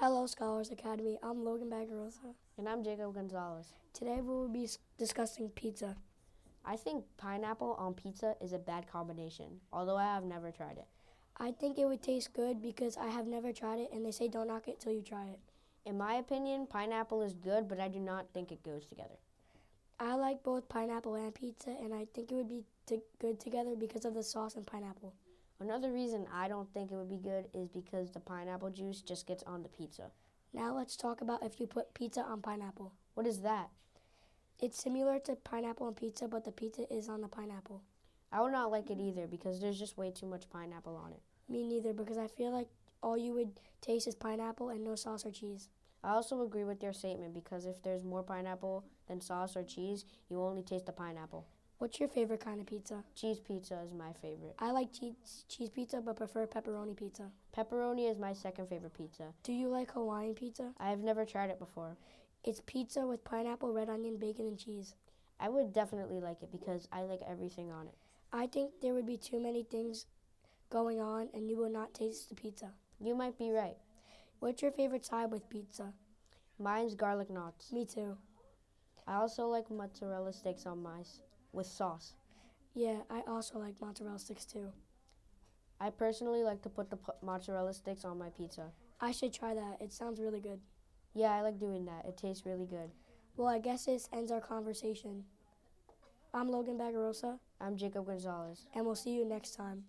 Hello, Scholars Academy. I'm Logan Bagarosa. And I'm Jacob Gonzalez. Today we will be discussing pizza. I think pineapple on pizza is a bad combination, although I have never tried it. I think it would taste good because I have never tried it, and they say don't knock it till you try it. In my opinion, pineapple is good, but I do not think it goes together. I like both pineapple and pizza, and I think it would be good together because of the sauce and pineapple. Another reason I don't think it would be good is because the pineapple juice just gets on the pizza. Now let's talk about if you put pizza on pineapple. What is that? It's similar to pineapple on pizza, but the pizza is on the pineapple. I would not like it either because there's just way too much pineapple on it. Me neither, because I feel like all you would taste is pineapple and no sauce or cheese. I also agree with your statement because if there's more pineapple than sauce or cheese, you only taste the pineapple. What's your favorite kind of pizza? Cheese pizza is my favorite. I like cheese pizza, but prefer pepperoni pizza. Pepperoni is my second favorite pizza. Do you like Hawaiian pizza? I have never tried it before. It's pizza with pineapple, red onion, bacon, and cheese. I would definitely like it because I like everything on it. I think there would be too many things going on and you will not taste the pizza. You might be right. What's your favorite side with pizza? Mine's garlic knots. Me too. I also like mozzarella sticks on mine with sauce. Yeah, I also like mozzarella sticks too. I personally like to put the mozzarella sticks on my pizza. I should try that. It sounds really good. Yeah, I like doing that. It tastes really good. Well, I guess this ends our conversation. I'm Logan Bagarosa. I'm Jacob Gonzalez. And we'll see you next time.